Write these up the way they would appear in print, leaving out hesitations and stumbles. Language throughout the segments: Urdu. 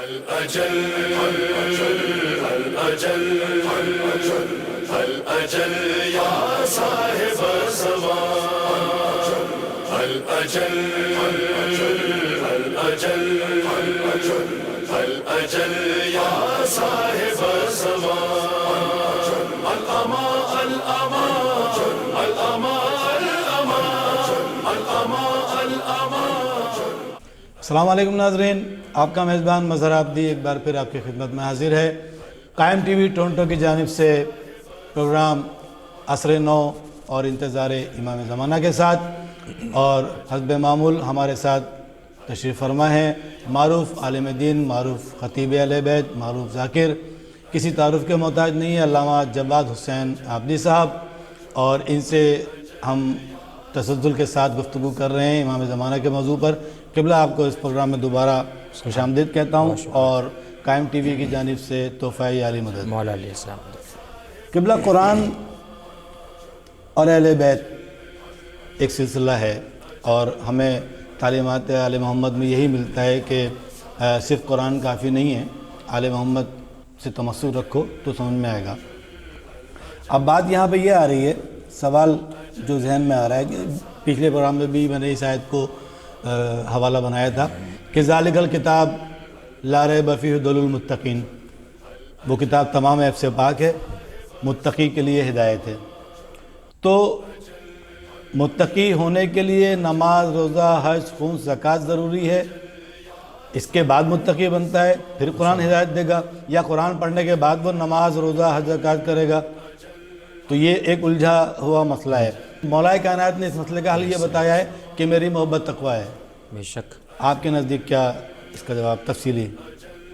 الأجل الأجل يا صاحب الزمان الأجل الأجل يا صاحب الزمان الأمان الأمان الأمان الأمان الأمان السلام علیکم ناظرین، آپ کا میزبان مظہر عابدی ایک بار پھر آپ کی خدمت میں حاضر ہے۔ قائم ٹی وی ٹورنٹو کی جانب سے پروگرام عصر نو اور انتظار امام زمانہ کے ساتھ، اور حسب معمول ہمارے ساتھ تشریف فرما ہے معروف عالم دین، معروف خطیب اہل بیت، معروف ذاکر، کسی تعارف کے محتاج نہیں ہے، علامہ جواد حسین عابدی صاحب، اور ان سے ہم تسلسل کے ساتھ گفتگو کر رہے ہیں امام زمانہ کے موضوع پر۔ قبلہ آپ کو اس پروگرام میں دوبارہ خوش آمدید کہتا ہوں، اور قائم ٹی وی کی جانب سے تحفہ عالی مدد۔ مولا علیہ السلام۔ قبلہ قرآن اور اہل بیت ایک سلسلہ ہے، اور ہمیں تعلیمات آل محمد میں یہی ملتا ہے کہ صرف قرآن کافی نہیں ہے، آل محمد سے تمسک رکھو تو سمجھ میں آئے گا۔ اب بات یہاں پہ یہ آ رہی ہے، سوال جو ذہن میں آ رہا ہے کہ پچھلے پروگرام میں بھی میں نے اس آیت کو حوالہ بنایا تھا کہ ذالک الکتاب لا ریب فیہ ھدی للمتقین، وہ کتاب تمام عیب سے پاک ہے، متقی کے لیے ہدایت ہے۔ تو متقی ہونے کے لیے نماز، روزہ، حج، خون، زکوٰۃ ضروری ہے، اس کے بعد متقی بنتا ہے، پھر قرآن ہدایت دے گا، یا قرآن پڑھنے کے بعد وہ نماز، روزہ، حج، زکوٰۃ کرے گا؟ تو یہ ایک الجھا ہوا مسئلہ ہے۔ مولا کائنات نے اس مسئلے کا حل یہ بتایا ہے کہ میری محبت تقویٰ ہے۔ بے شک۔ آپ کے نزدیک کیا اس کا جواب تفصیلی؟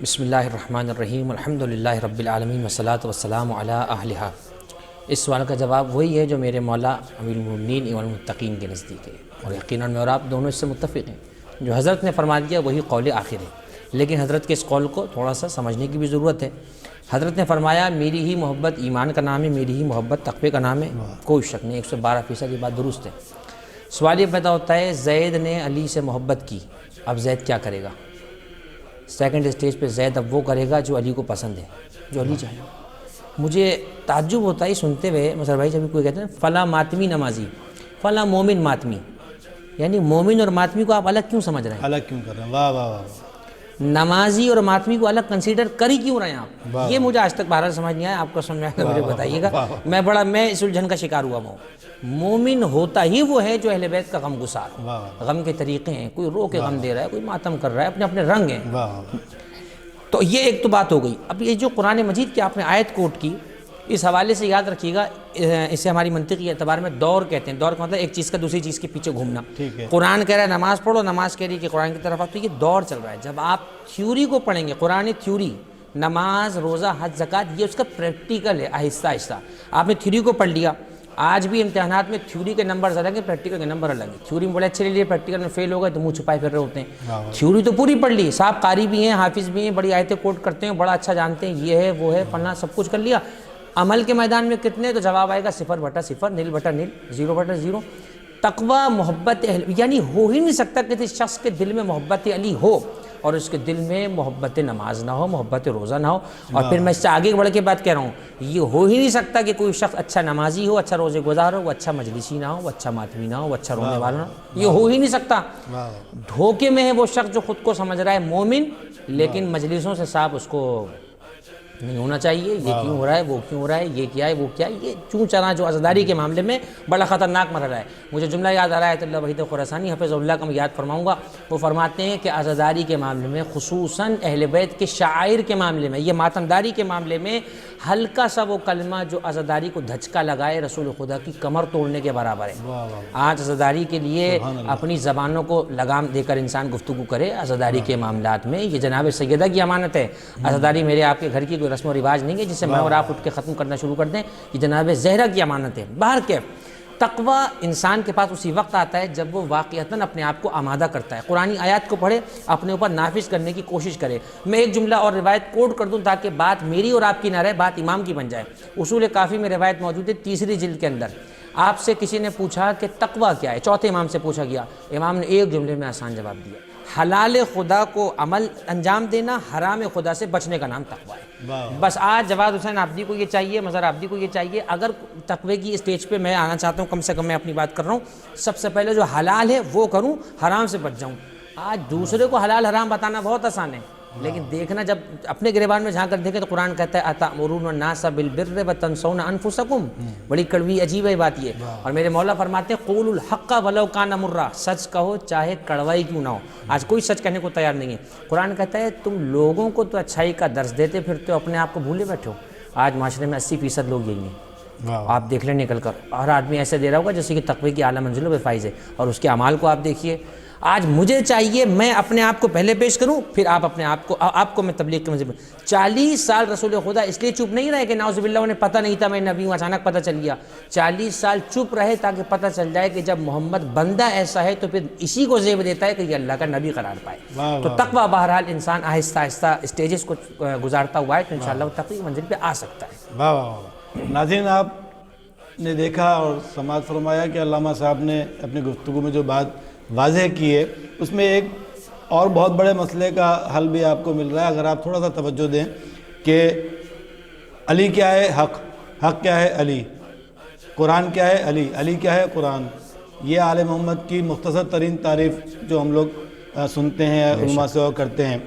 بسم اللہ الرحمن الرحیم، الحمدللہ رب العالمین والصلاۃ والسلام علی اہلہا۔ اس سوال کا جواب وہی ہے جو میرے مولا امیر المومنین امام المتقین کے نزدیک ہے، اور یقیناً میں اور آپ دونوں اس سے متفق ہیں۔ جو حضرت نے فرما دیا وہی قول آخر ہے، لیکن حضرت کے اس قول کو تھوڑا سا سمجھنے کی بھی ضرورت ہے۔ حضرت نے فرمایا میری ہی محبت ایمان کا نام ہے، میری ہی محبت تقوی کا نام ہے، کوئی شک نہیں، 112% یہ بات درست ہے۔ سوال یہ پیدا ہوتا ہے زید نے علی سے محبت کی، اب زید کیا کرے گا؟ سیکنڈ اسٹیج پہ زید اب وہ کرے گا جو علی کو پسند ہے، جو علی چاہے۔ مجھے تعجب ہوتا ہے سنتے ہوئے مظہر بھائی، جب کوئی کہتے ہیں فلاں ماتمی نمازی، فلاں مومن ماتمی، یعنی مومن اور ماتمی کو آپ الگ کیوں سمجھ رہے ہیں؟ الگ کیوں کر رہے ہیں؟ واہ واہ واہ۔ نمازی اور ماتمی کو الگ کنسیڈر کر ہی کیوں رہے ہیں آپ؟ یہ مجھے آج تک بہرحال سمجھ نہیں آیا، آپ کو سمجھ میں آئے گا مجھے بتائیے گا۔ میں اس الجھن کا شکار ہوا ہوں۔ مومن ہوتا ہی وہ ہے جو اہل بیت کا غم گسار، غم کے طریقے ہیں، کوئی رو کے غم دے رہا ہے، کوئی ماتم کر رہا ہے، اپنے اپنے رنگ ہیں۔ تو یہ ایک تو بات ہو گئی۔ اب یہ جو قرآن مجید کی آپ نے آیت کوٹ کی، اس حوالے سے یاد رکھیے گا، اسے ہماری منطقی اعتبار میں دور کہتے ہیں۔ دور کا مطلب ایک چیز کا دوسری چیز کے پیچھے گھومنا۔ قرآن کہہ رہا ہے نماز پڑھو، نماز کہہ رہی ہے کہ قرآن کی طرف آپ، تو یہ دور چل رہا ہے۔ جب آپ تھیوری کو پڑھیں گے، قرآن تھیوری، نماز، روزہ، حج، زکوٰۃ، یہ اس کا پریکٹیکل ہے، آہستہ آہستہ۔ آپ نے تھیوری کو پڑھ لیا، آج بھی امتحانات میں تھیوری کے نمبر الگ ہیں، پریکٹیکل کے نمبر الگ ہیں۔ تھیوری میں بڑے اچھے لے لیے، پریکٹیکل میں فیل ہو گئے تو منہ چھپائے پھر رہے ہوتے ہیں۔ تھیوری تو پوری پڑھ لی، صاحب قاری بھی ہیں، حافظ بھی ہیں، بڑی آیتیں کوٹ کرتے ہیں، بڑا اچھا جانتے ہیں، یہ ہے وہ ہے فلاں، سب کچھ کر لیا۔ عمل کے میدان میں کتنے؟ تو جواب آئے گا 0/0، 0/0، 0/0۔ تقوی محبت یعنی ہو ہی نہیں سکتا کہ کسی شخص کے دل میں محبت علی ہو اور اس کے دل میں محبت نماز نہ ہو، محبت روزہ نہ ہو۔ اور پھر میں اس سے آگے بڑھ کے بات کہہ رہا ہوں، یہ ہو ہی نہیں سکتا کہ کوئی شخص اچھا نمازی ہو، اچھا روزے گزار ہو، وہ اچھا مجلسی نہ ہو، وہ اچھا ماتمی نہ ہو، وہ اچھا رونے والا نہ ہو، یہ ہو ہی نہیں سکتا۔ دھوکے میں ہے وہ شخص جو خود کو سمجھ رہا ہے مومن، لیکن مجلسوں سے صاحب اس کو نہیں ہونا چاہیے، یہ کیوں ہو رہا ہے، وہ کیوں ہو رہا ہے، یہ کیا ہے، وہ کیا ہے، یہ چون چنا جو عزاداری کے معاملے میں بڑا خطرناک مرحلہ ہے۔ مجھے جملہ یاد آ رہا ہے اللہ وحید خراسانی حفظ اللہ کا میں یاد فرماؤں گا، وہ فرماتے ہیں کہ عزاداری کے معاملے میں، خصوصاً اہل بیت کے شعائر کے معاملے میں، یہ ماتمداری کے معاملے میں ہلکا سا وہ کلمہ جو عزاداری کو دھچکا لگائے رسول خدا کی کمر توڑنے کے برابر ہے۔ آج عزاداری کے لیے اپنی زبانوں کو لگام دے کر انسان گفتگو کرے عزاداری کے معاملات میں، یہ جناب سیدہ کی امانت ہے۔ عزاداری میرے آپ کے گھر کی کوئی رسم و رواج نہیں ہے جسے میں اور آپ اٹھ کے ختم کرنا شروع کر دیں، یہ جناب زہرا کی امانت ہے۔ باہر کے تقوی انسان کے پاس اسی وقت آتا ہے جب وہ واقعتاً اپنے آپ کو آمادہ کرتا ہے، قرآنی آیات کو پڑھے، اپنے اوپر نافذ کرنے کی کوشش کرے۔ میں ایک جملہ اور روایت کوٹ کر دوں تاکہ بات میری اور آپ کی نہ رہے، بات امام کی بن جائے۔ اصول کافی میں روایت موجود ہے 3 جلد کے اندر۔ آپ سے کسی نے پوچھا کہ تقوی کیا ہے، چوتھے امام سے پوچھا گیا، امام نے ایک جملے میں آسان جواب دیا، حلال خدا کو عمل انجام دینا، حرام خدا سے بچنے کا نام تقویٰ ہے۔ بس آج جواد حسین عابدی کو یہ چاہیے، مظہر عابدی کو یہ چاہیے، اگر تقوی کی اسٹیج پہ میں آنا چاہتا ہوں، کم سے کم میں اپنی بات کر رہا ہوں، سب سے پہلے جو حلال ہے وہ کروں، حرام سے بچ جاؤں۔ آج دوسرے کو حلال حرام بتانا بہت آسان ہے، لیکن دیکھنا جب اپنے گریبان میں جھانک کر دیکھیں تو قرآن کہتا ہے اتأمرون الناس بالبر وتنسون انفسکم، بڑی کڑوی عجیب ہے بات یہ۔ اور میرے مولا فرماتے ہیں قولوا الحق ولو کان مرا، سچ کہو چاہے کڑوائی کیوں نہ ہو۔ آج کوئی سچ کہنے کو تیار نہیں ہے۔ قرآن کہتا ہے تم لوگوں کو تو اچھائی کا درس دیتے پھرتے ہو، اپنے آپ کو بھولے بیٹھے ہو۔ آج معاشرے میں 80% لوگ یہی ہیں، آپ دیکھ لیں نکل کر، ہر آدمی ایسے دے رہا ہوگا جیسے کہ تقوی کی اعلیٰ منزلوں پہ فائز ہے، اور اس کے اعمال کو آپ دیکھیے۔ آج مجھے چاہیے میں اپنے آپ کو پہلے پیش کروں، پھر آپ اپنے آپ کو میں تبلیغ کے منزل میں 40 سال رسول خدا اس لیے چپ نہیں رہے کہ نعوذ باللہ انہیں پتہ نہیں تھا میں نبی ہوں، اچانک پتہ چل گیا۔ 40 سال چپ رہے تاکہ پتہ چل جائے کہ جب محمد بندہ ایسا ہے تو پھر اسی کو زیب دیتا ہے کہ یہ اللہ کا نبی قرار پائے۔ تو تقویٰ بہرحال انسان آہستہ آہستہ اسٹیجز کو گزارتا ہوا ہے تو انشاءاللہ وہ تقوی کی منزل پہ آ سکتا ہے۔ واہ واہ واہ۔ ناظرین، آپ نے دیکھا اور سماعت فرمایا کہ علامہ صاحب نے اپنی گفتگو میں جو بات واضح کی ہے، اس میں ایک اور بہت بڑے مسئلے کا حل بھی آپ کو مل رہا ہے اگر آپ تھوڑا سا توجہ دیں کہ علی کیا ہے؟ حق، حق کیا ہے؟ علی، قرآن کیا ہے؟ علی، علی کیا ہے؟ قرآن۔ یہ آل محمد کی مختصر ترین تعریف جو ہم لوگ سنتے ہیں، علماء سے اور کرتے ہیں۔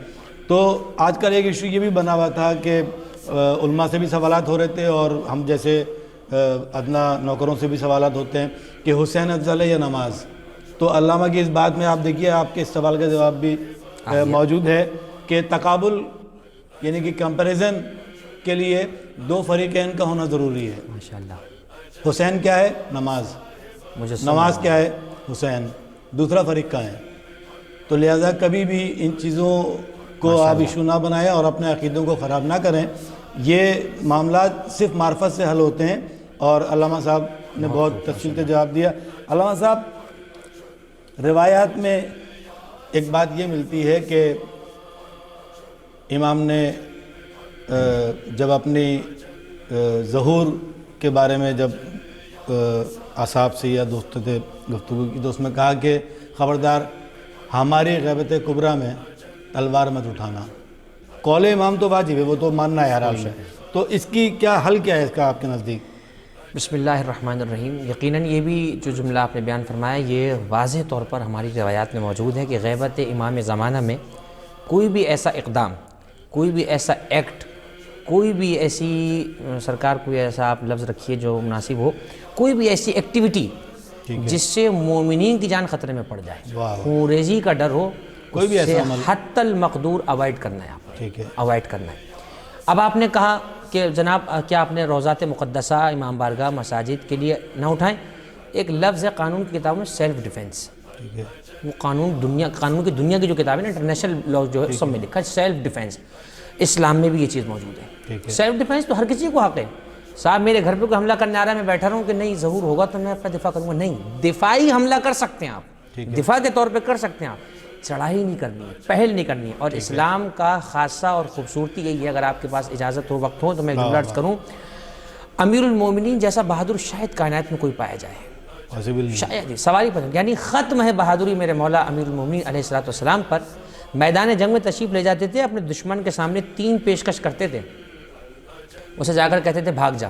تو آج کل ایک ایشو یہ بھی بنا ہوا تھا کہ علماء سے بھی سوالات ہو رہے تھے اور ہم جیسے ادنا نوکروں سے بھی سوالات ہوتے ہیں کہ حسین افضل ہے یا نماز؟ تو علامہ کی اس بات میں آپ دیکھیے، آپ کے اس سوال کا جواب بھی موجود ہے کہ تقابل یعنی کہ کمپیریزن کے لیے دو فریقین کا ہونا ضروری ہے۔ ماشاءاللہ۔ حسین کیا ہے؟ نماز۔ نماز کیا ہے؟ حسین۔ دوسرا فریق کہاں ہے؟ تو لہذا کبھی بھی ان چیزوں کو آپ ایشو نہ بنائیں اور اپنے عقیدوں کو خراب نہ کریں۔ یہ معاملات صرف معرفت سے حل ہوتے ہیں، اور علامہ صاحب نے بہت تفصیل سے جواب دیا۔ علامہ صاحب، روایات میں ایک بات یہ ملتی ہے کہ امام نے جب اپنی ظہور کے بارے میں جب اصحاب سے یا دوستوں سے گفتگو کی تو اس میں کہا کہ خبردار ہماری غیبت کبریٰ میں تلوار مت اٹھانا۔ قول امام تو واجب ہے، وہ تو ماننا ہے ہر حال میں۔ تو اس کی کیا حل کیا ہے اس کا آپ کے نزدیک؟ بسم اللہ الرحمن الرحیم۔ یقیناً یہ بھی جو جملہ آپ نے بیان فرمایا یہ واضح طور پر ہماری روایات میں موجود ہے کہ غیبت امام زمانہ میں کوئی بھی ایسا اقدام، کوئی بھی ایسا ایکٹ، کوئی بھی ایسی سرکار کوئی ایسا آپ لفظ رکھیے جو مناسب ہو، کوئی بھی ایسی ایکٹیویٹی جس سے مومنین کی جان خطرے میں پڑ جائے، خونریزی کا ڈر ہو، کوئی بھی ایسا عمل حتی المقدور اوائڈ کرنا ہے، آپ ٹھیک ہے، اوائڈ کرنا ہے۔ اب آپ نے کہا کہ جناب کیا آپ نے روضات مقدسہ، امام بارگاہ، مساجد کے لیے نہ اٹھائیں؟ ایک لفظ ہے قانون کی کتاب میں سیلف ڈیفینس، ٹھیک ہے، وہ قانون کی دنیا کی جو کتاب ہے نا، انٹرنیشنل لا جو ہے سب میں لکھا ہے سیلف ڈیفینس۔ اسلام میں بھی یہ چیز موجود ہے۔ سیلف ڈیفینس تو ہر کسی کو حق ہے۔ صاحب میرے گھر پہ کوئی حملہ کرنے آ رہا ہے، میں بیٹھا رہا ہوں کہ نہیں ظہور ہوگا تو میں اپنا دفاع کروں گا، نہیں، دفاعی حملہ کر سکتے ہیں آپ، دفاع کے طور پہ کر سکتے ہیں آپ، چڑھائی نہیں کرنی ہے، پہل نہیں کرنی ہے۔ اور اسلام کا خاصہ اور خوبصورتی یہی ہے، اگر آپ کے پاس اجازت ہو، وقت ہو تو میں جملہ عرض کروں، امیر المومنین جیسا بہادر شاید کائنات میں کوئی پایا جائے، شاید سواری پر، یعنی ختم ہے بہادری میرے مولا امیر المومنین علیہ الصلوۃ والسلام پر۔ میدان جنگ میں تشریف لے جاتے تھے، اپنے دشمن کے سامنے 3 پیشکش کرتے تھے، اسے جا کر کہتے تھے بھاگ جا۔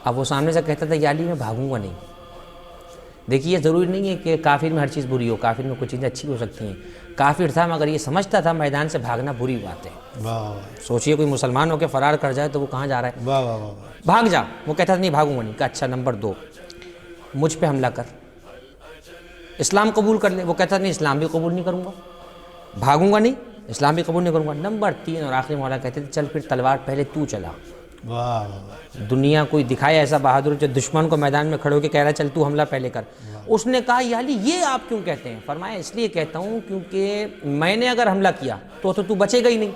اب وہ سامنے سے کہتا تھا یا علی میں بھاگوں گا نہیں۔ دیکھیے ضروری نہیں ہے کہ کافر میں ہر چیز بری ہو، کافر میں کچھ چیزیں اچھی ہو سکتی ہیں۔ کافر تھا مگر یہ سمجھتا تھا میدان سے بھاگنا بری بات ہے۔ سوچئے کوئی مسلمان ہو کے فرار کر جائے تو وہ کہاں جا رہا ہے؟ بھاگ جا۔ وہ کہتا تھا نہیں بھاگوں گا نہیں۔ کہا اچھا نمبر 2 مجھ پہ حملہ کر، اسلام قبول کر لے۔ وہ کہتا نہیں اسلام بھی قبول نہیں کروں گا، بھاگوں گا نہیں، اسلام بھی قبول نہیں کروں گا۔ نمبر 3 اور آخری مولا کہتے تھے چل پھر تلوار پہلے تو چلا۔ دنیا کوئی دکھائے ایسا بہادر جو دشمن کو میدان میں کھڑے ہو کے کہہ رہا ہے چل تو حملہ پہلے کر۔ اس نے کہا یا علی یہ آپ کیوں کہتے ہیں؟ فرمایا اس لیے کہتا ہوں کیونکہ میں نے اگر حملہ کیا تو بچے گا ہی نہیں،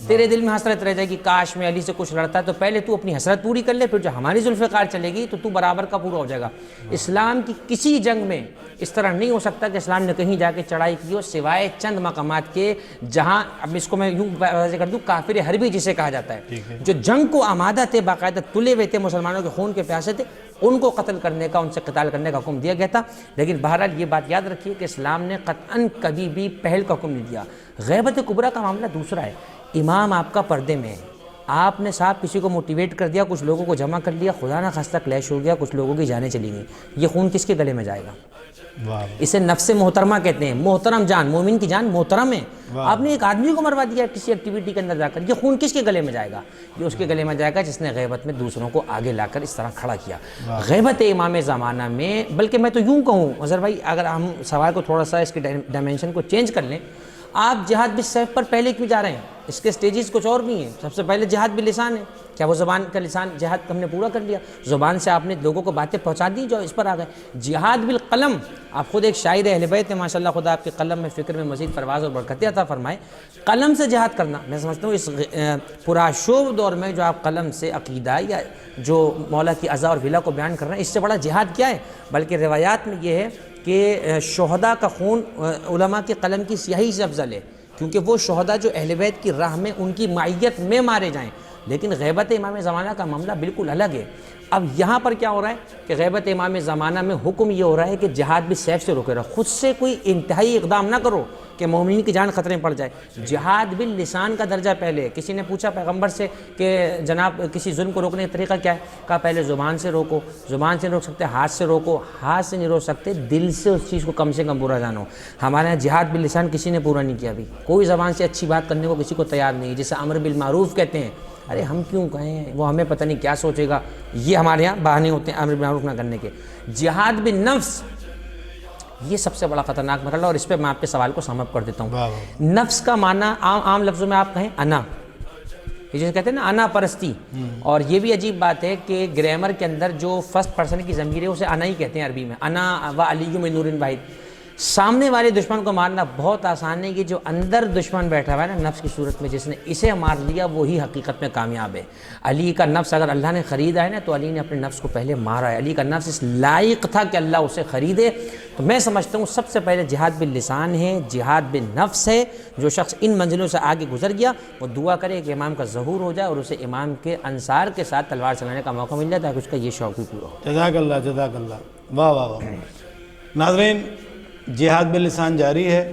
تیرے دل میں حسرت رہ جائے گی کاش میں علی سے کچھ لڑتا ہے، تو پہلے تو اپنی حسرت پوری کر لے، پھر جو ہماری ذوالفقار چلے گی تو برابر کا پورا ہو جائے گا۔ اسلام کی کسی جنگ میں اس طرح نہیں ہو سکتا کہ اسلام نے کہیں جا کے چڑھائی کی ہو سوائے چند مقامات کے، جہاں اب اس کو میں یوں واضح کر دوں، کافر حربی جسے کہا جاتا ہے، جو جنگ کو آمادہ تھے، باقاعدہ تلے ہوئے تھے، مسلمانوں کے خون کے پیاسے تھے، ان کو قتل کرنے کا، ان سے قتال کرنے کا حکم دیا گیا تھا۔ لیکن بہرحال یہ بات یاد رکھیے کہ اسلام نے قطعاً کبھی بھی پہل کا حکم نہیں دیا۔ غیبت کبریٰ کا معاملہ دوسرا ہے، امام آپ کا پردے میں ہے، آپ نے صاحب کسی کو موٹیویٹ کر دیا، کچھ لوگوں کو جمع کر لیا، خدا نہ خواستہ کلیش ہو گیا، کچھ لوگوں کی جانیں چلی گئیں، یہ خون کس کے گلے میں جائے گا؟ اسے نفس محترمہ کہتے ہیں، محترم جان، مومن کی جان محترم ہے، آپ نے ایک آدمی کو مروا دیا کسی ایکٹیویٹی کے اندر جا کر، یہ خون کس کے گلے میں جائے گا؟ یہ اس کے گلے میں جائے گا جس نے غیبت میں دوسروں کو آگے لا کر اس طرح کھڑا کیا۔ غیبت امام زمانہ میں، بلکہ میں تو یوں کہوں اظہر بھائی، اگر ہم سوال کو تھوڑا سا اس کے ڈائمینشن کو چینج کر لیں، آپ جہاد بالسیف پر پہلے کیوں جا رہے ہیں؟ اس کے سٹیجز کچھ اور بھی ہیں۔ سب سے پہلے جہاد باللسان ہے، کیا وہ زبان کا لسان جہاد ہم نے پورا کر لیا؟ زبان سے آپ نے لوگوں کو باتیں پہنچا دی جو اس پر آ گئے۔ جہاد بالقلم، آپ خود ایک شاعر اہل بیت ہیں ماشاءاللہ، خدا آپ کے قلم میں فکر میں مزید پرواز اور برکتیں عطا فرمائے۔ قلم سے جہاد کرنا، میں سمجھتا ہوں اس پرآشوب دور میں جو آپ قلم سے عقیدہ یا جو مولا کی عزا اور ولا کو بیان کر رہے ہیں، اس سے بڑا جہاد کیا ہے؟ بلکہ روایات میں یہ ہے کہ شہداء کا خون علماء کے قلم کی سیاہی سے افضل ہے، کیونکہ وہ شہداء جو اہل بیت کی راہ میں ان کی معیت میں مارے جائیں۔ لیکن غیبت امام زمانہ کا معاملہ بالکل الگ ہے۔ اب یہاں پر کیا ہو رہا ہے کہ غیبت امام زمانہ میں حکم یہ ہو رہا ہے کہ جہاد بھی سیف سے روکے رہو، خود سے کوئی انتہائی اقدام نہ کرو کہ مومنین کی جان خطرے میں پڑ جائے۔ جہاد باللسان کا درجہ پہلے ہے۔ کسی نے پوچھا پیغمبر سے کہ جناب کسی ظلم کو روکنے کا طریقہ کیا ہے؟ کہا پہلے زبان سے روکو، زبان سے نہیں روک سکتے ہاتھ سے روکو، ہاتھ سے نہیں روک سکتے دل سے اس چیز کو کم سے کم برا جانو۔ ہمارے یہاں جہاد باللسان کسی نے پورا نہیں کیا ابھی، کوئی زبان سے اچھی بات کرنے کو کسی کو تیار نہیں، جسے امر بالمعروف کہتے ہیں۔ ارے ہم کیوں کہیں، وہ ہمیں پتہ نہیں کیا سوچے گا، یہ ہمارے یہاں بہانے ہوتے ہیں امر بالمعروف نہ کرنے کے۔ جہاد بالنفس، یہ سب سے بڑا خطرناک مرحلہ، اور اس پہ میں آپ کے سوال کو سم اپ کر دیتا ہوں۔ نفس کا معنی عام لفظوں میں آپ کہیں انا، یہ جیسے کہتے ہیں نا انا پرستی، اور یہ بھی عجیب بات ہے کہ گرامر کے اندر جو فرسٹ پرسن کی ضمیر ہے اسے انا ہی کہتے ہیں عربی میں، انا و علی من نور واحد۔ سامنے والے دشمن کو مارنا بہت آسان ہے، یہ جو اندر دشمن بیٹھا ہوا ہے نا نفس کی صورت میں، جس نے اسے مار لیا وہی حقیقت میں کامیاب ہے۔ علی کا نفس اگر اللہ نے خریدا ہے نا تو علی نے اپنے نفس کو پہلے مارا ہے، علی کا نفس اس لائق تھا کہ اللہ اسے خریدے۔ تو میں سمجھتا ہوں سب سے پہلے جہاد باللسان ہے، جہاد بالنفس ہے۔ جو شخص ان منزلوں سے آگے گزر گیا وہ دعا کرے کہ امام کا ظہور ہو جائے اور اسے امام کے انصار کے ساتھ تلوار چلانے کا موقع مل جائے تاکہ اس کا یہ شوق بھی پورا ہو۔ جزاک اللہ، جزاک اللہ، واہ واہ واہ۔ ناظرین، جہاد باللسان جاری ہے،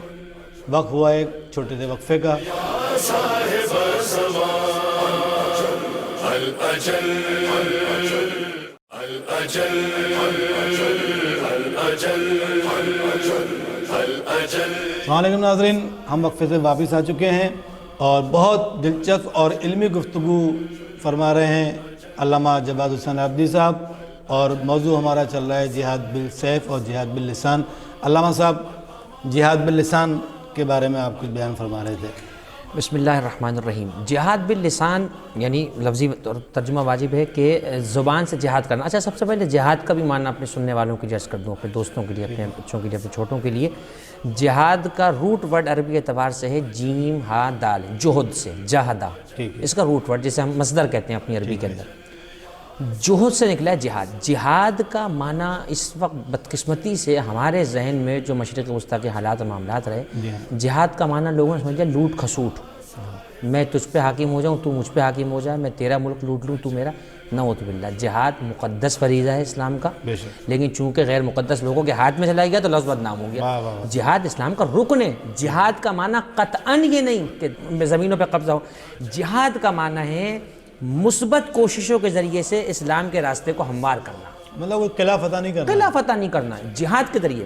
وقت ہوا ایک چھوٹے سے وقفے کا۔ صاحب زمان الاجل الاجل الاجل۔ السلام علیکم ناظرین، ہم وقفے سے واپس آ چکے ہیں اور بہت دلچسپ اور علمی گفتگو فرما رہے ہیں علامہ جواد حسین عابدی صاحب، اور موضوع ہمارا چل رہا ہے جہاد بالسیف اور جہاد باللسان۔ علامہ صاحب، جہاد باللسان کے بارے میں آپ کچھ بیان فرما رہے تھے۔ بسم اللہ الرحمن الرحیم۔ جہاد باللسان یعنی لفظی ترجمہ واجب ہے کہ زبان سے جہاد کرنا۔ اچھا، سب سے پہلے جہاد کا بھی معنی اپنے سننے والوں کے لیے عرض کر دوں، اپنے دوستوں کے لیے، اپنے بچوں کے لیے، اپنے چھوٹوں کے لیے۔ جہاد کا روٹ ورڈ عربی اعتبار سے ہے جیم ہا دال، جہد سے، جہدہ، اس کا روٹ ورڈ جسے ہم مصدر کہتے ہیں اپنی عربی کے اندر، جہد سے نکلا ہے جہاد۔ جہاد کا معنی اس وقت بدقسمتی سے ہمارے ذہن میں جو مشرق وسطیٰ کے حالات و معاملات رہے، جہاد کا معنی لوگوں نے سمجھ لیا لوٹ کھسوٹ، میں تجھ پہ حاکم ہو جاؤں تو مجھ پہ حاکم ہو جائے، میں تیرا ملک لوٹ لوں تو میرا۔ نعوذ باللہ، جہاد مقدس فریضہ ہے اسلام کا، لیکن چونکہ غیر مقدس لوگوں کے ہاتھ میں چلا گیا تو لفظ بدنام ہو گیا۔ جہاد اسلام کا رکن ہے۔ جہاد کا معنی قطعاً یہ نہیں کہ زمینوں پہ قبضہ ہو، جہاد کا معنی ہے مثبت کوششوں کے ذریعے سے اسلام کے راستے کو ہموار کرنا، مطلب وہ قلعہ فتح نہیں کرنا، قلعہ فتح نہیں کرنا، جہاد کے ذریعے۔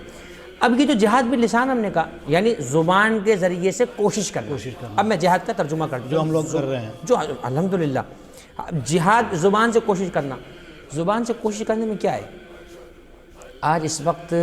اب یہ جو جہاد باللسان ہم نے کہا یعنی زبان کے ذریعے سے کوشش کرنا۔ اب میں جہاد کا ترجمہ کرتا ہوں جو ہم لوگ کر رہے ہیں، جو الحمدللہ جہاد زبان سے کوشش کرنا۔ زبان سے کوشش کرنے میں کیا ہے؟ آج اس وقت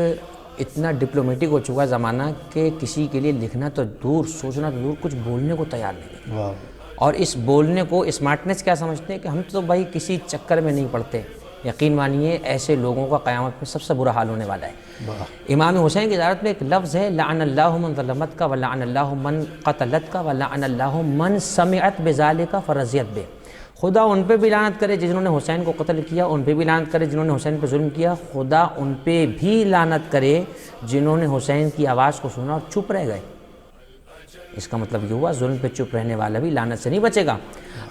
اتنا ڈپلومیٹک ہو چکا زمانہ کہ کسی کے لیے لکھنا تو دور، سوچنا تو دور، کچھ بولنے کو تیار نہیں ہے۔ اور اس بولنے کو اسمارٹنیس کیا سمجھتے ہیں کہ ہم تو بھائی کسی چکر میں نہیں پڑتے، یقین مانیے ایسے لوگوں کا قیامت میں سب سے برا حال ہونے والا ہے۔ امام حسین کی زیارت میں ایک لفظ ہے لعن اللہ من ظلمت کا ولعن اللہ من قتلت کا ولعن اللہ من سمعت بذالک فرضیت بے۔ خدا ان پہ بھی لعنت کرے جنہوں نے حسین کو قتل کیا، ان پہ بھی لعنت کرے جنہوں نے حسین پہ ظلم کیا، خدا ان پہ بھی لعنت کرے جنہوں نے حسین کی آواز کو سنا اور چپ رہ گئے۔ اس کا مطلب یہ ہوا ظلم پہ چپ رہنے والا بھی لعنت سے نہیں بچے گا۔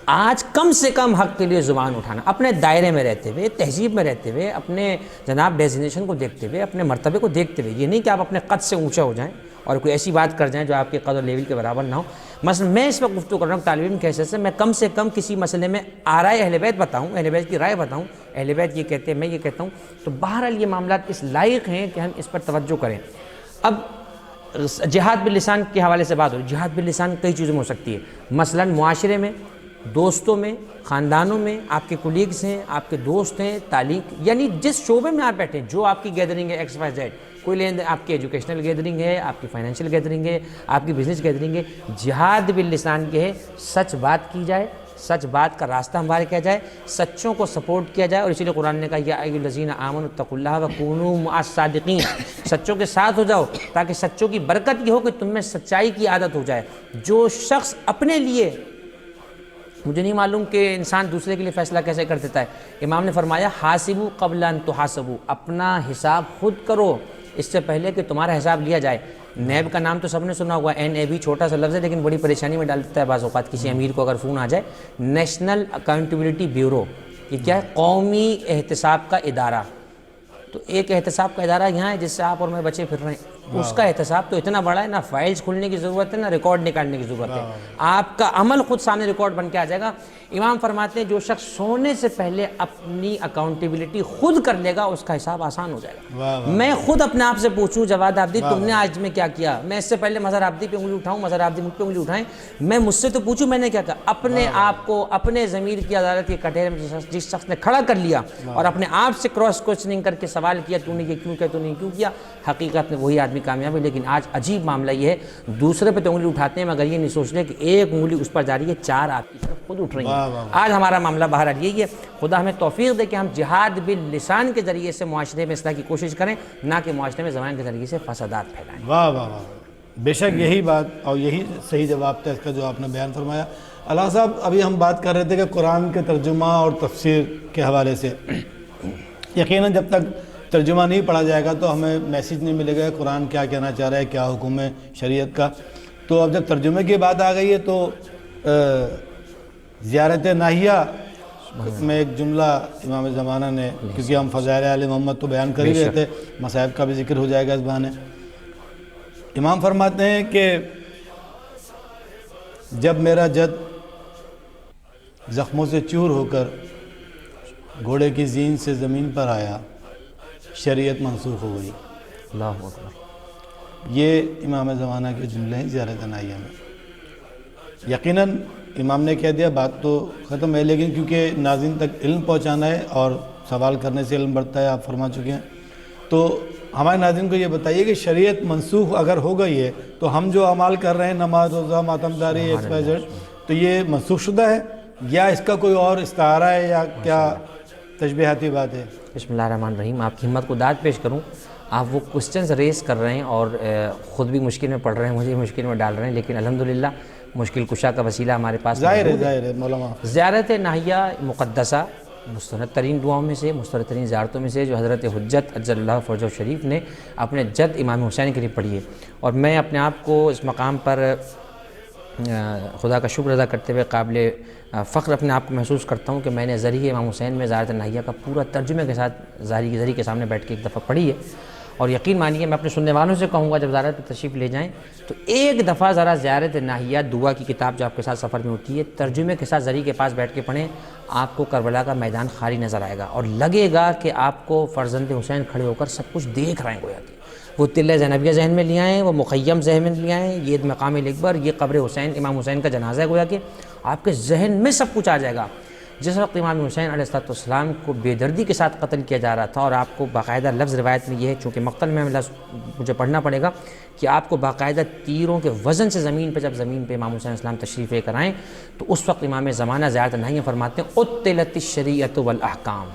آج کم سے کم حق کے لیے زبان اٹھانا، اپنے دائرے میں رہتے ہوئے، تہذیب میں رہتے ہوئے، اپنے جناب ڈیزینیشن کو دیکھتے ہوئے، اپنے مرتبے کو دیکھتے ہوئے، یہ نہیں کہ آپ اپنے قد سے اونچا ہو جائیں اور کوئی ایسی بات کر جائیں جو آپ کے قدر لیول کے برابر نہ ہو۔ مثلا میں اس وقت گفتگو کر رہا ہوں طالب علم کے حیثیت سے، میں کم سے کم کسی مسئلے میں آرائے اہل بیت بتاؤں، اہل بیت کی رائے بتاؤں، اہل بیت یہ کہتے ہیں میں یہ کہتا ہوں، تو بہرحال یہ معاملات اس لائق ہیں کہ ہم اس پر توجہ کریں۔ اب جہاد باللسان کے حوالے سے بات ہو، جہاد باللسان کئی چیزوں میں ہو سکتی ہے، مثلا معاشرے میں، دوستوں میں، خاندانوں میں، آپ کے کولیگز ہیں، آپ کے دوست ہیں، تعلیم یعنی جس شعبے میں آپ بیٹھے ہیں، جو آپ کی گیدرنگ ہے ایکس وائی زیڈ، کوئی لین دین، آپ کی ایجوکیشنل گیدرنگ ہے، آپ کی فائنینشیل گیدرنگ ہے، آپ کی بزنس گیدرنگ ہے، جہاد باللسان کے ہے، سچ بات کی جائے، سچ بات کا راستہ ہموار کیا جائے، سچوں کو سپورٹ کیا جائے، اور اسی لیے قرآن نے کہا یا ایھا الذین آمنوا اتقوا اللہ وکونوا مع الصادقین، سچوں کے ساتھ ہو جاؤ تاکہ سچوں کی برکت یہ ہو کہ تم میں سچائی کی عادت ہو جائے۔ جو شخص اپنے لیے، مجھے نہیں معلوم کہ انسان دوسرے کے لیے فیصلہ کیسے کر دیتا ہے، امام نے فرمایا حاسبوا قبل ان تحاسبوا، اپنا حساب خود کرو اس سے پہلے کہ تمہارا حساب لیا جائے۔ نیب کا نام تو سب نے سنا ہوا، NAB چھوٹا سا لفظ ہے لیکن بڑی پریشانی میں ڈال دیتا ہے بعض اوقات کسی امیر کو اگر فون آ جائے۔ نیشنل اکاؤنٹیبلٹی بیورو، یہ کیا ہے؟ قومی احتساب کا ادارہ۔ تو ایک احتساب کا ادارہ یہاں ہے جس سے آپ اور میں بچے پھر رہے ہیں، اس کا احتساب تو اتنا بڑا ہے، نہ فائلز کھلنے کی ضرورت ہے نہ ریکارڈ نکالنے کی ضرورت ہے، آپ کا عمل خود سامنے ریکارڈ بن کے آ جائے گا۔ امام فرماتے ہیں جو شخص سونے سے پہلے اپنی اکاؤنٹیبلٹی خود کر لے گا اس کا حساب آسان ہو جائے گا۔ میں خود اپنے آپ سے پوچھوں جواد آبدی تم نے آج میں کیا کیا، میں اس سے پہلے مظہر آبدی پہ انگلی اٹھاؤں، مظہر آبدی مجھ پہ انگلی اٹھائیں، میں مجھ سے تو پوچھوں میں نے کیا کہا، اپنے آپ کو اپنے ضمیر کی عدالت کے کٹہرے میں جس شخص نے کھڑا کر لیا اور اپنے آپ سے کراس کوسچننگ کر کے سوال کیا تو نے یہ کیوں کیا، تو نے کیوں کیا، حقیقت میں وہی آدمی کامیاب ہے۔ لیکن آج عجیب معاملہ یہ ہے دوسرے پہ تو انگلی اٹھاتے ہیں مگر یہ نہیں سوچ رہے کہ ایک انگلی اس پر جا رہی ہے، چار آپ کی طرف خود اٹھ رہی ہیں۔ آج ہمارا معاملہ بہرحال یہی ہے، خدا ہمیں توفیق دے کہ ہم جہاد باللسان کے ذریعے سے معاشرے میں اصلاح کی کوشش کریں، نہ کہ معاشرے میں زبان کے ذریعے سے فسادات پھیلائیں۔ واہ واہ واہ، بے شک یہی بات اور یہی صحیح جواب تھا اس کا جو آپ نے بیان فرمایا۔ اللہ صاحب ابھی ہم بات کر رہے تھے کہ قرآن کے ترجمہ اور تفسیر کے حوالے سے یقیناً جب تک ترجمہ نہیں پڑھا جائے گا تو ہمیں میسیج نہیں ملے گا قرآن کیا کہنا چاہ رہا ہے، کیا حکم ہے شریعت کا۔ تو اب جب ترجمے کی بات آ گئی ہے تو زیارت ناہیہ میں ایک جملہ امام زمانہ نے، کیونکہ ہم فضائل آل محمد تو بیان کر ہی رہے تھے، مصائب کا بھی ذکر ہو جائے گا اس بہانے۔ امام فرماتے ہیں کہ جب میرا جد زخموں سے چور ہو کر گھوڑے کی زین سے زمین پر آیا، شریعت منسوخ ہو گئی۔ اللہ اکبر۔ یہ امام زمانہ کے جملے ہیں زیارت ناہیہ میں۔ یقیناً امام نے کہہ دیا بات تو ختم ہے، لیکن کیونکہ ناظرین تک علم پہنچانا ہے اور سوال کرنے سے علم بڑھتا ہے، آپ فرما چکے ہیں، تو ہمارے ناظرین کو یہ بتائیے کہ شریعت منسوخ اگر ہو گئی ہے تو ہم جو اعمال کر رہے ہیں، نماز روزہ ماتم داری ایکس وائی زیڈ، تو یہ منسوخ شدہ ہے یا اس کا کوئی اور استعارہ ہے یا کیا تشبیہاتی بات ہے؟ بسم اللہ الرحمن الرحیم۔ آپ کی ہمت کو داد پیش کروں، آپ وہ کوسچنز ریز کر رہے ہیں اور خود بھی مشکل میں پڑھ رہے ہیں، مجھے مشکل میں ڈال رہے ہیں، لیکن الحمدللہ مشکل کشا کا وسیلہ ہمارے پاس ظاہر ہے مولانا۔ زیارت ناہیہ مقدسہ مستند ترین دعاؤں میں سے، مستند ترین زیارتوں میں سے جو حضرت حجت عجل اللہ فرجہ شریف نے اپنے جد امام حسین کے لیے پڑھی ہے، اور میں اپنے آپ کو اس مقام پر خدا کا شکر ادا کرتے ہوئے قابل فخر اپنے آپ کو محسوس کرتا ہوں کہ میں نے ذریعہ امام حسین میں زیارت ناہیہ کا پورا ترجمے کے ساتھ ذریعے کے سامنے بیٹھ کے ایک دفعہ پڑھی ہے، اور یقین مانیے میں اپنے سننے والوں سے کہوں گا جب زیارت پہ تشریف لے جائیں تو ایک دفعہ ذرا زیارت ناہیہ دعا کی کتاب جو آپ کے ساتھ سفر میں ہوتی ہے ترجمے کے ساتھ ذریعے کے پاس بیٹھ کے پڑھیں، آپ کو کربلا کا میدان خالی نظر آئے گا اور لگے گا کہ آپ کو فرزند حسین کھڑے ہو کر سب کچھ دیکھ رہے ہیں، گویا کہ وہ تلہ زینبیہ ذہن میں لے آئیں، وہ مخیم ذہن میں لے آئیں، یہ مقام الاکبر، یہ قبر حسین، امام حسین کا جنازہ ہے، گویا کہ آپ کے ذہن میں سب کچھ آ جائے گا۔ جس وقت امام حسین علیہ السلام کو بے دردی کے ساتھ قتل کیا جا رہا تھا، اور آپ کو باقاعدہ لفظ روایت میں یہ ہے، چونکہ مقتل میں مجھے پڑھنا پڑے گا، کہ آپ کو باقاعدہ تیروں کے وزن سے زمین پہ جب زمین پہ امام حسین علیہ السلام تشریف لے کر آئیں تو اس وقت امام زمانہ زیارت ناہیہ فرماتے ہیں اُتِّلَتِ الشریعۃ والاحکام،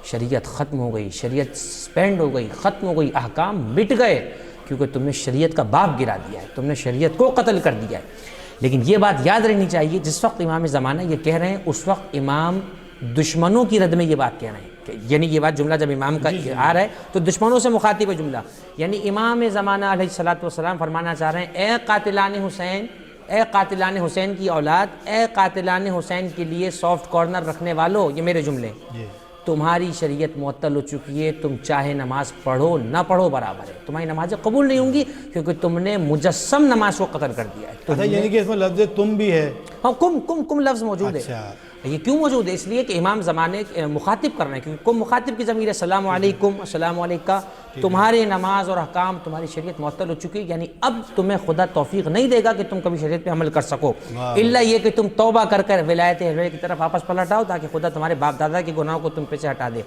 شریعت ختم ہو گئی، شریعت سسپینڈ ہو گئی، ختم ہو گئی، احکام مٹ گئے، کیونکہ تم نے شریعت کا باپ گرا دیا ہے، تم نے شریعت کو قتل کر دیا ہے۔ لیکن یہ بات یاد رہنی چاہیے، جس وقت امام زمانہ یہ کہہ رہے ہیں اس وقت امام دشمنوں کی رد میں یہ بات کہہ رہے ہیں، یعنی یہ بات جملہ جب امام کا آ رہا ہے تو دشمنوں سے مخاطب ہے جملہ، یعنی امام زمانہ علیہ الصلوۃ والسلام فرمانا چاہ رہے ہیں، اے قاتلان حسین، اے قاتلان حسین کی اولاد، اے قاتلان حسین کے لیے سافٹ کارنر رکھنے والوں، یہ میرے جملے، تمہاری شریعت معطل ہو چکی ہے، تم چاہے نماز پڑھو نہ پڑھو برابر ہے، تمہاری نمازیں قبول نہیں ہوں گی کیونکہ تم نے مجسم نماز کو قتل کر دیا ہے۔ اچھا، یعنی کہ اس میں لفظ تم بھی ہے؟ ہاں، کم لفظ موجود ہے۔ یہ کیوں موجود ہے؟ اس لیے کہ امام زمانے مخاطب کر رہے ہیں، کیونکہ کم مخاطب کی ضمیر ہے، السلام علیکم، السلام علیکہ، تمہارے نماز اور احکام، تمہاری شریعت معطل ہو چکی ہے، یعنی اب تمہیں خدا توفیق نہیں دے گا کہ تم کبھی شریعت پہ عمل کر سکو، الا یہ کہ تم توبہ کر کر ولایت اہل بیت کی طرف واپس پلٹ آؤ تاکہ خدا تمہارے باپ دادا کے گناہوں کو تم پہ سے ہٹا دے۔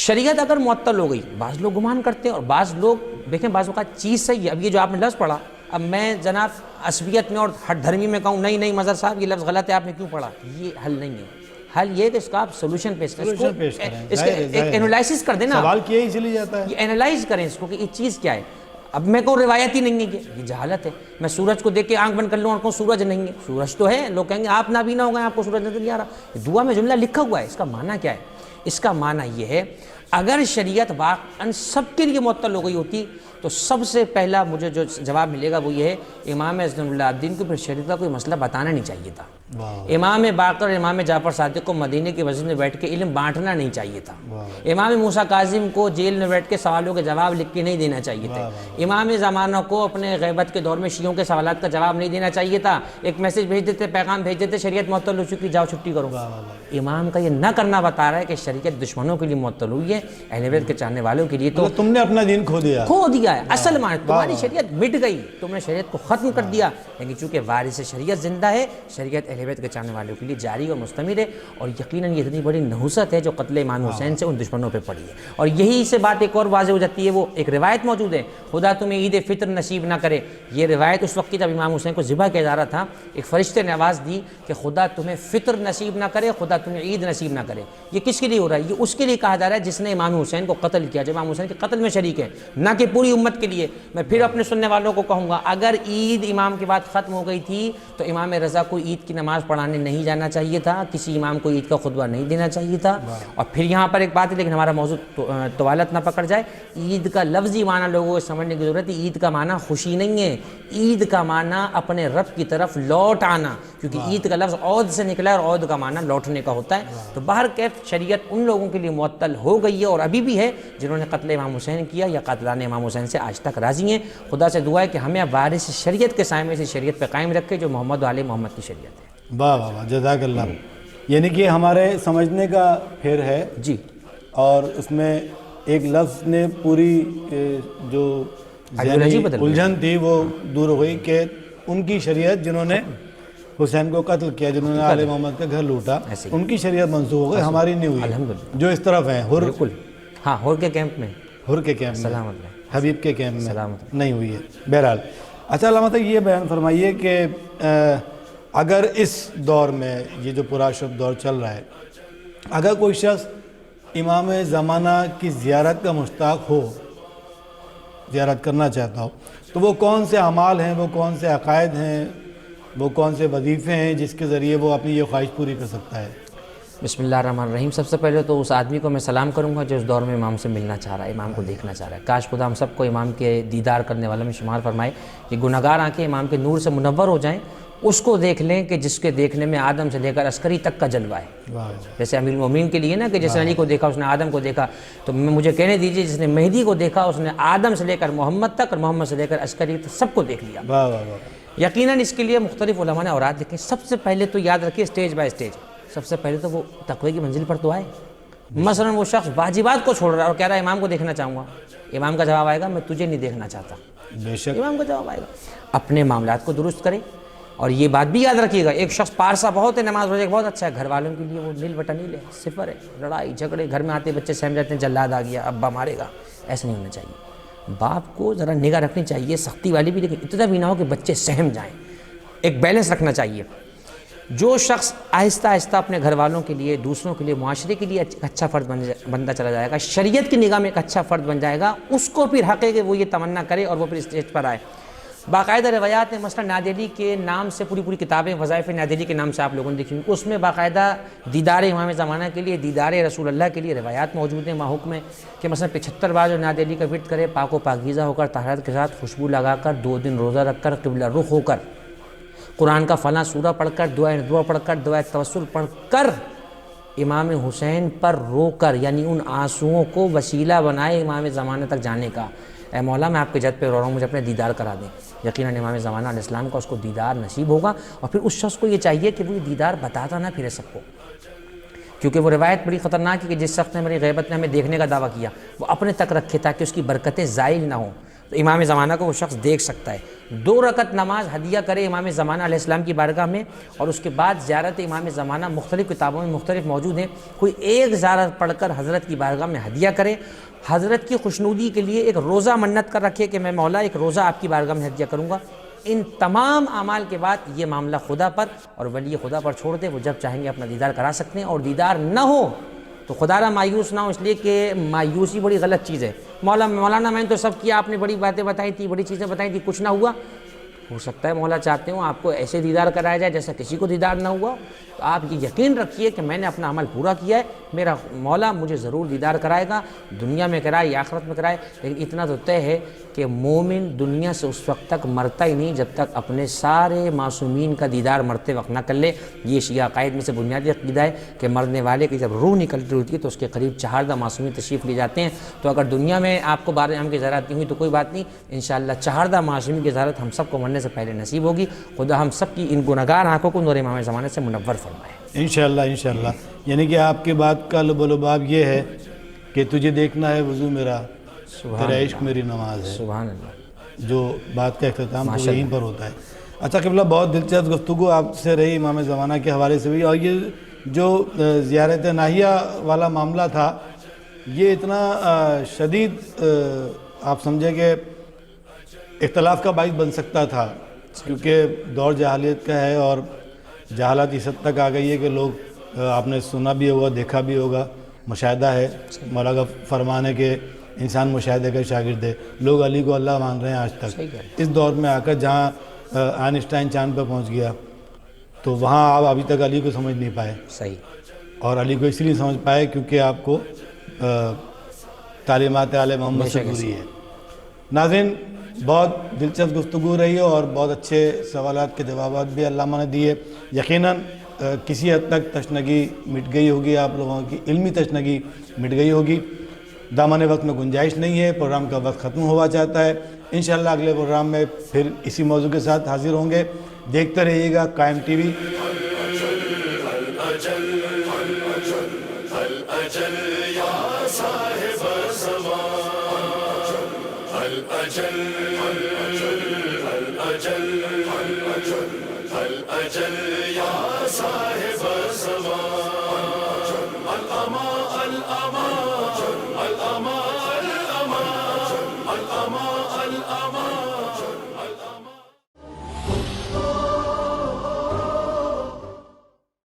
شریعت اگر معطل ہو گئی، بعض لوگ گمان کرتے ہیں، اور بعض لوگ دیکھیں بعض اوقات چیز صحیح ہے، اب یہ جو آپ نے لفظ پڑھا، اب میں جناب عصبیت میں اور ہٹ دھرمی میں کہوں نہیں مظہر صاحب یہ لفظ غلط ہے، آپ نے کیوں پڑھا، یہ حل نہیں ہے۔ حل یہ کہ اس کا آپ سولوشن پیش کریں، اس کا ایک انالائسس کر دیں نا، سوال کیا ہی چلی جاتا ہے، یہ انالائز کریں اس کو کہ یہ چیز کیا ہے۔ اب میں کہوں روایت ہی نہیں ہے، یہ جہالت ہے۔ میں سورج کو دیکھ کے آنکھ بند کر لوں اور کہوں سورج نہیں ہے، سورج تو ہے، لوگ کہیں گے آپ نابینا ہو گئے، آپ کو سورج نظر نہیں آ رہا۔ دعا میں جملہ لکھا ہوا ہے، اس کا معنی کیا ہے؟ اس کا معنی یہ ہے اگر شریعت واقعاً سب کے لیے معطل ہو گئی ہوتی تو سب سے پہلا مجھے جو جواب ملے گا وہ یہ ہے امام زین العابدین کو پھر شریعت کا کوئی مسئلہ بتانا نہیں چاہیے تھا، امام باقر امام جعفر صادق کو مدینے کے مسجد میں بیٹھ کے علم بانٹنا نہیں چاہیے تھا، امام موسیٰ کاظم کو جیل میں بیٹھ کے سوالوں کے جواب لکھ کے نہیں دینا چاہیے تھے، امام زمانہ کو اپنے غیبت کے دور میں شیعوں کے سوالات کا جواب نہیں دینا چاہیے تھا، ایک میسج بھیج دیتے، پیغام بھیج دیتے شریعت معطل ہو چکی جاؤ چھٹی کرو۔ امام کا یہ نہ کرنا بتا رہا ہے کہ شریعت دشمنوں کے لیے معطل ہوئی ہے، اہل بیت کے چاہنے والوں کے لیے تو تم نے اپنا دین کھو دیا ہے۔ اصل معنی تمہاری شریعت مٹ گئی، تم نے شریعت کو ختم کر دیا، لیکن چونکہ وارث شریعت زندہ ہے، شریعت اہل بیت کے چاہنے والوں کے لیے جاری اور مستمر ہے، اور یقیناً یہ اتنی بڑی نحوست ہے جو قتل امام حسین سے ان دشمنوں پہ پڑی ہے۔ اور یہی سے بات ایک اور واضح ہو جاتی ہے، وہ ایک روایت موجود ہے، خدا تمہیں عید فطر نصیب نہ کرے، یہ روایت اس وقت کی جب امام حسین کو ذبح کیا جا رہا تھا، ایک فرشتے نے آواز دی کہ خدا تمہیں فطر نصیب نہ کرے، خدا تمہیں عید نصیب نہ کرے۔ یہ کس کے لیے ہو رہا ہے؟ یہ اس کے لیے کہا جا رہا ہے جس نے امام حسین کو قتل کیا، جو امام حسین کے قتل میں شریک ہے، نہ کہ پوری امت کے لیے۔ میں پھر اپنے سننے والوں کو کہوں گا، اگر عید امام کے بعد ختم ہو گئی تھی تو امام رضا کو عید کی نماز پڑھانے نہیں جانا چاہیے تھا، کسی امام کو عید کا خطبہ نہیں دینا چاہیے تھا۔ اور پھر یہاں پر ایک بات ہے، لیکن ہمارا موضوع طوالت نہ پکڑ جائے، عید کا لفظی معنی لوگوں کو سمجھنے کی ضرورت ہے۔ عید کا معنی خوشی نہیں ہے، عید کا معنی اپنے رب کی طرف لوٹ آنا، کیونکہ عید کا لفظ عود سے نکلا ہے اور عود کا معنی لوٹنے کا ہوتا ہے۔ تو باہر کیف شریعت ان لوگوں کے لیے معطل ہو گئی ہے اور ابھی بھی ہے جنہوں نے قتل امام حسین کیا یا قاتلان امام حسین سے آج تک راضی ہیں۔ خدا سے دعا ہے کہ ہمیں وارث شریعت کے سائے میں سے شریعت پہ قائم رکھے جو محمد و آل محمد کی شریعت ہے۔ واہ واہ واہ، جزاک اللہ۔ یعنی کہ ہمارے سمجھنے کا پھر ہے جی، اور اس میں ایک لفظ نے پوری جو ذہنی الجھن تھی وہ دور ہو گئی کہ ان کی شریعت جنہوں نے حسین کو قتل کیا، جنہوں نے آل محمد کا گھر لوٹا، ان کی شریعت منسوخ ہو گئی، ہماری نہیں ہوئی۔ الحمدللہ، جو اس طرف ہیں حر، بالکل، ہاں، حر کے کیمپ میں، حر کے کیمپ میں، سلامت حبیب کے کیمپ میں سلامت نہیں ہوئی ہے۔ بہرحال اچھا، علامہ صاحب یہ بیان فرمائیے کہ اگر اس دور میں یہ جو پراشرف دور چل رہا ہے، اگر کوئی شخص امام زمانہ کی زیارت کا مشتاق ہو، زیارت کرنا چاہتا ہو، تو وہ کون سے اعمال ہیں، وہ کون سے عقائد ہیں، وہ کون سے وظیفے ہیں جس کے ذریعے وہ اپنی یہ خواہش پوری کر سکتا ہے؟ بسم اللہ الرحمن الرحیم۔ سب سے پہلے تو اس آدمی کو میں سلام کروں گا جو اس دور میں امام سے ملنا چاہ رہا ہے، امام کو دیکھنا چاہ رہا ہے۔ کاش خدا ہم سب کو امام کے دیدار کرنے والوں میں شمار فرمائے، یہ گناہگار آنکھیں امام کے نور سے منور ہو جائیں، اس کو دیکھ لیں کہ جس کے دیکھنے میں آدم سے لے کر عسکری تک کا جلوہ ہے۔ جیسے امیر المومنین کے لیے نا کہ جس نے علی کو دیکھا اس نے آدم کو دیکھا، تو مجھے کہنے دیجیے جس نے مہدی کو دیکھا اس نے آدم سے لے کر محمد تک اور محمد سے لے کر عسکری تک سب کو دیکھ لیا۔ یقیناً اس کے لیے مختلف علماء نے اوراد لکھے۔ سب سے پہلے تو یاد رکھیے اسٹیج بائی اسٹیج، سب سے پہلے تو وہ تقوی کی منزل پر تو آئے۔ مثلا وہ شخص واجبات کو چھوڑ رہا ہے اور کہہ رہا ہے امام کو دیکھنا چاہوں گا، امام کا جواب آئے گا میں تجھے نہیں دیکھنا چاہتا، بے شک امام کا جواب آئے گا۔ اپنے معاملات کو درست کرے، اور یہ بات بھی یاد رکھیے گا، ایک شخص پارسا بہت ہے، نماز روزے بہت اچھا ہے، گھر والوں کے لیے وہ نیل بٹا نیل ہے، صفر ہے، لڑائی جھگڑے گھر میں آتے بچے سہم جاتے ہیں، جلاد آ گیا ابا مارے گا، ایسا نہیں ہونا چاہیے۔ باپ کو ذرا نگاہ رکھنی چاہیے، سختی والی بھی، لیکن اتنا بھی نہ ہو کہ بچے سہم جائیں، ایک بیلنس رکھنا چاہیے۔ جو شخص آہستہ آہستہ اپنے گھر والوں کے لیے، دوسروں کے لیے، معاشرے کے لیے اچھا فرد بنتا چلا جائے گا، شریعت کی نگاہ میں ایک اچھا فرد بن جائے گا، اس کو پھر حق ہے کہ وہ یہ تمنا کرے اور وہ پھر اسٹیج پر آئے۔ باقاعدہ روایات میں مثلا نادیلی کے نام سے پوری کتابیں وظائف نادیلی کے نام سے آپ لوگوں نے دیکھی، اس میں باقاعدہ دیدار امام زمانہ کے لیے، دیدار رسول اللہ کے لیے روایات موجود ہیں ماحکم میں کہ مثلا 75 بار جو نادیلی کا ورد کرے، پاک و پاکیزہ ہو کر، طہارت کے ساتھ خوشبو لگا کر، 2 دن روزہ رکھ کر، قبلہ رخ ہو کر، قرآن کا فلاں سورہ پڑھ کر، دعا پڑھ کر، دعائے توسل پڑھ کر، امام حسین پر رو کر، یعنی ان آنسوؤں کو وسیلہ بنائے امام زمانہ تک جانے کا، اے مولا میں آپ کے جد پہ رو رہا ہوں، مجھے اپنے دیدار کرا دیں۔ یقیناً امام زمانہ علیہ السلام کا اس کو دیدار نصیب ہوگا، اور پھر اس شخص کو یہ چاہیے کہ وہ یہ دیدار بتاتا نہ پھرے سب کو، کیونکہ وہ روایت بڑی خطرناک ہے کہ جس شخص نے میری غیبت میں ہمیں دیکھنے کا دعویٰ کیا وہ اپنے تک رکھے تاکہ اس کی برکتیں زائل نہ ہوں، تو امام زمانہ کو وہ شخص دیکھ سکتا ہے۔ 2 رکعت نماز ہدیہ کرے امام زمانہ علیہ السلام کی بارگاہ میں، اور اس کے بعد زیارت امام زمانہ مختلف کتابوں میں مختلف موجود ہیں، کوئی ایک زیارت پڑھ کر حضرت کی بارگاہ میں ہدیہ کرے، حضرت کی خوشنودی کے لیے ایک روزہ منت کر رکھے کہ میں مولا ایک روزہ آپ کی بارگاہ میں ہدیہ کروں گا، ان تمام اعمال کے بعد یہ معاملہ خدا پر اور ولی خدا پر چھوڑ دے، وہ جب چاہیں گے اپنا دیدار کرا سکتے ہیں، اور دیدار نہ ہو تو خدا را مایوس نہ ہو، اس لیے کہ مایوسی بڑی غلط چیز ہے۔ مولانا میں نے تو سب کیا، آپ نے بڑی باتیں بتائی تھی، بڑی چیزیں بتائی تھی، کچھ نہ ہوا، ہو سکتا ہے مولا چاہتے ہوں آپ کو ایسے دیدار کرایا جائے جیسا کسی کو دیدار نہ ہوا، تو آپ یہ یقین رکھیے کہ میں نے اپنا عمل پورا کیا ہے، میرا مولا مجھے ضرور دیدار کرائے گا، دنیا میں کرائے یا آخرت میں کرائے، لیکن اتنا تو طے ہے کہ مومن دنیا سے اس وقت تک مرتا ہی نہیں جب تک اپنے سارے معصومین کا دیدار مرتے وقت نہ کر لے۔ یہ شیعہ عقائد میں سے بنیادی عقیدہ ہے کہ مرنے والے کی جب روح نکلتی ہوتی ہے تو اس کے قریب 4 معصومین تشریف لے جاتے ہیں، تو اگر دنیا میں آپ کو بار ہم کی زیارت نہیں ہوئی تو کوئی بات نہیں، انشاءاللہ 4 معصومین کی زیارت ہم سب کو مرنے سے پہلے نصیب ہوگی۔ خدا ہم سب کی ان گنہگار آنکھوں کو نور امام زمانے سے منور فرمائے۔ انشاءاللہ یعنی کہ آپ کے بات کا لب و لباب یہ ہے کہ تجھے دیکھنا ہے وضو میرا، تیرا عشق میری نماز ہے، سبحان اللہ، جو بات کا اختتام تو یہیں پر ہوتا ہے۔ اچھا قبلہ، بہت دلچسپ گفتگو آپ سے رہی امام زمانہ کے حوالے سے بھی، اور یہ جو زیارت ناہیہ والا معاملہ تھا یہ اتنا شدید آپ سمجھے کہ اختلاف کا باعث بن سکتا تھا، کیونکہ دور جہالیت کا ہے اور جہالت اس حد تک آ گئی ہے کہ لوگ، آپ نے سنا بھی ہوگا، دیکھا بھی ہوگا، مشاہدہ ہے، مولا کا فرمان ہے کہ انسان مشاہدے کا شاگرد ہے، لوگ علی کو اللہ مان رہے ہیں آج تک۔ اس دور میں آ کر جہاں آئنسٹائن چاند پہ پہنچ گیا تو وہاں آپ ابھی تک علی کو سمجھ نہیں پائے، صحیح، اور علی کو اس لیے سمجھ پائے کیونکہ آپ کو تعلیمات آل محمد سے دوری ہے۔ ناظرین، بہت دلچسپ گفتگو رہی ہے اور بہت اچھے سوالات کے جوابات بھی علامہ نے دیے۔ یقیناً کسی حد تک تشنگی مٹ گئی ہوگی، آپ لوگوں کی علمی تشنگی مٹ گئی ہوگی۔ دامن وقت میں گنجائش نہیں ہے، پروگرام کا وقت ختم ہوا چاہتا ہے۔ انشاءاللہ اگلے پروگرام میں پھر اسی موضوع کے ساتھ حاضر ہوں گے۔ دیکھتے رہیے گا قائم ٹی وی۔ الأجل يا صاحب الزمان، الأجل الأجل الأجل يا صاحب الزمان۔